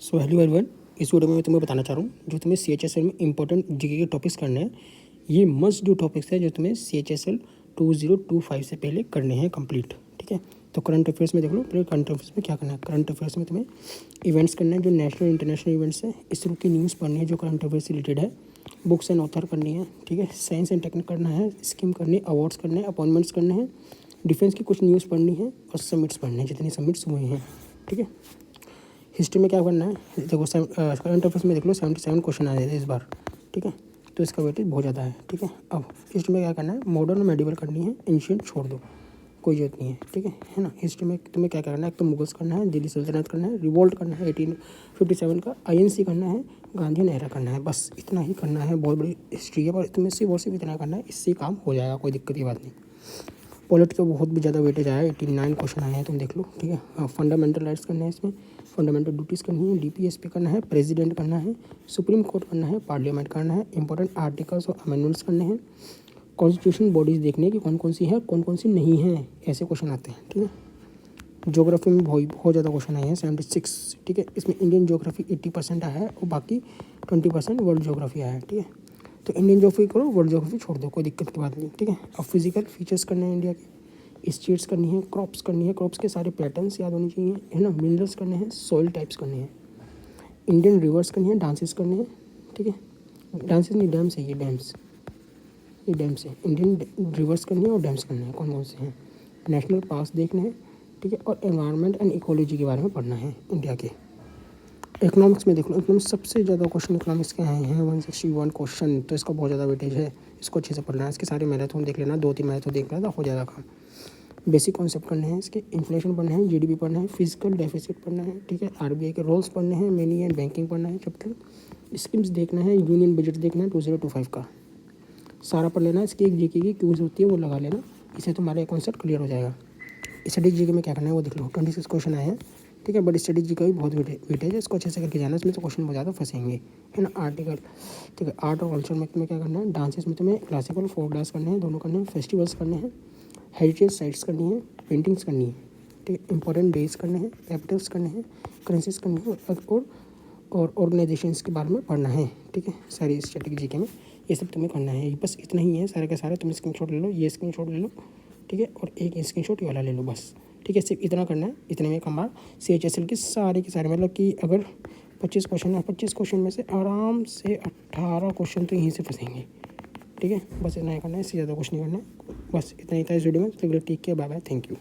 So hello everyone, इस video में मैं तुम्हें बताना चाह रहा हूँ जो तुम्हें CHSL में इंपॉर्टेंट जीके के टॉपिक्स करने हैं। ये मस्ट डू टॉपिक्स है जो तुम्हें CHSL 2025 से पहले करने हैं कंप्लीट। ठीक है, तो करंट अफेयर्स में देख लो। पहले करंट अफेयर्स में क्या करना है। करंट अफेयर्स में तुम्हें इवेंट्स करना है जो नेशनल इंटरनेशनल इवेंट्स है। इसरो की न्यूज़ पढ़नी है जो करंट अफेयर्स से रिलेटेड है। बुक्स एंड ऑथर करनी है। ठीक है, साइंस एंड टेक्निक करना है। स्कीम करनी है, अवार्ड्स करने हैं, अपॉइंटमेंट्स करने हैं। डिफेंस की कुछ न्यूज़ पढ़नी है और समिट्स पढ़ने हैं जितनी समिट्स हुए हैं। ठीक है, हिस्ट्री में क्या करना है। देखो करंट अफेयर्स में देख लो 77 क्वेश्चन आ जाते इस बार। ठीक है, तो इसका वेटेज बहुत ज़्यादा है। ठीक है, अब हिस्ट्री में क्या करना है। मॉडर्न और मेडिवल करनी है, एंशिएंट छोड़ दो, कोई जरूरत नहीं है। ठीक है ना। हिस्ट्री में तुम्हें क्या करना है। एक तो मुगल्स करना है, दिल्ली सल्तनत करना है, रिवोल्ट करना है 1857 का, INC करना है, गांधी एरा करना है। बस इतना ही करना है। बहुत बड़ी हिस्ट्री है पर तुम्हें सिर्फ और सिर्फ इतना करना है, इससे काम हो जाएगा, कोई दिक्कत की बात नहीं। पॉलिट का बहुत भी ज़्यादा वेटेज आया है, 89 क्वेश्चन आए हैं, तुम देख लो। ठीक है, हाँ, फंडामेंटल राइट्स करना है, इसमें फंडामेंटल ड्यूटीज़ करनी है, DPSP करना है, प्रेसिडेंट करना है, सुप्रीम कोर्ट करना है, पार्लियामेंट करना है, इंपॉर्टेंट आर्टिकल्स और अमेंडमेंट्स करने हैं, कॉन्स्टिट्यूशन बॉडीज़ देखने की कौन कौन सी है, कौन कौन सी नहीं है, ऐसे क्वेश्चन आते हैं। ठीक है, ज्योग्राफी में बहुत ज़्यादा क्वेश्चन आए हैं, 76। ठीक है, इसमें इंडियन ज्योग्राफी 80% आया है और बाकी 20% वर्ल्ड ज्योग्राफी आया है। ठीक है, तो इंडियन ज्योग्राफी करो, वर्ल्ड ज्योग्राफी छोड़ दो, कोई दिक्कत की बात नहीं। ठीक है, अब फिजिकल फीचर्स करने हैं इंडिया के, स्टेट्स करनी है, क्रॉप्स करनी है, क्रॉप्स के सारे पैटर्न्स याद होने चाहिए, है ना। मिनरल्स करने हैं, सॉइल टाइप्स करने हैं, इंडियन रिवर्स करनी है, डांसेस करने हैं। ठीक है, डांसेस नहीं, डैम्स है, ये डैम्स है। इंडियन रिवर्स करनी है और डैम्स करने हैं, कौन कौन से हैं। नेशनल पास देखने हैं। ठीक है, और एनवायरनमेंट एंड इकोलॉजी के बारे में पढ़ना है इंडिया के। इकोनॉमिक्स में देख लो, इकोनॉमिक्स सबसे ज़्यादा क्वेश्चन इकोनॉमिक्स के आए हैं, 161 क्वेश्चन, तो इसका बहुत ज़्यादा वेटेज है। इसको अच्छे से पढ़ना है। इसके सारे मैराथन देख लेना, 2-3 मैराथन देख लेना, हो जाएगा काम। बेसिक कॉन्सेप्ट पढ़ने हैं इसके, इन्फ्लेशन पढ़ना है, GDP पढ़ना है, फिजिकल डेफिसिट पढ़ना है। ठीक है, RBI के रोल्स पढ़ने हैं, मनी एंड बैंकिंग पढ़ना है चैप्टर, स्कीम्स देखना है, यूनियन बजट देखना है 2025 का, सारा पढ़ लेना। इसकी एक जीके की क्यूज होती है वो लगा लेना, इससे तुम्हारा कॉन्सेप्ट क्लियर हो जाएगा। स्टडी जीके में क्या करना है वो देख लो, 26 क्वेश्चन आए हैं। ठीक है, बट स्टडी जी का भी बहुत वेटेज है, इसको अच्छे से करके जाना। इसमें तो क्वेश्चन बहुत ज़्यादा फंसेंगे, है ना। आर्टिकल, ठीक है, आर्ट और कल्चर में तुम्हें क्या करना है। डांसेस में तुम्हें क्लासिकल, फोक डांस करने हैं, दोनों करने हैं। फेस्टिवल्स करने हैं, हेरिटेज साइट्स करनी है, पेंटिंग्स करनी है। ठीक है, इंपॉर्टेंट डेज करने हैं, कैपिटल्स करने हैं, करेंसीज करनी है और ऑर्गेनाइजेशंस के बारे में पढ़ना है। ठीक है, सारी स्टैटिक जीके में ये सब तुम्हें करना है। बस इतना ही है सारे के सारे। तुम स्क्रीनशॉट ले लो, ये स्क्रीनशॉट ले लो। ठीक है, और एक स्क्रीनशॉट ये वाला ले लो बस। ठीक है, सिर्फ इतना करना है। इतने में कमाल CHSL के सारे मतलब कि अगर 25 क्वेश्चन है, 25 क्वेश्चन में से आराम से 18 क्वेश्चन तो यहीं से फंसेंगे। ठीक है, बस इतना ही करना है, इससे ज़्यादा कुछ नहीं करना है। बस इतना ही था इस वीडियो में। तो take care, bye bye, thank you.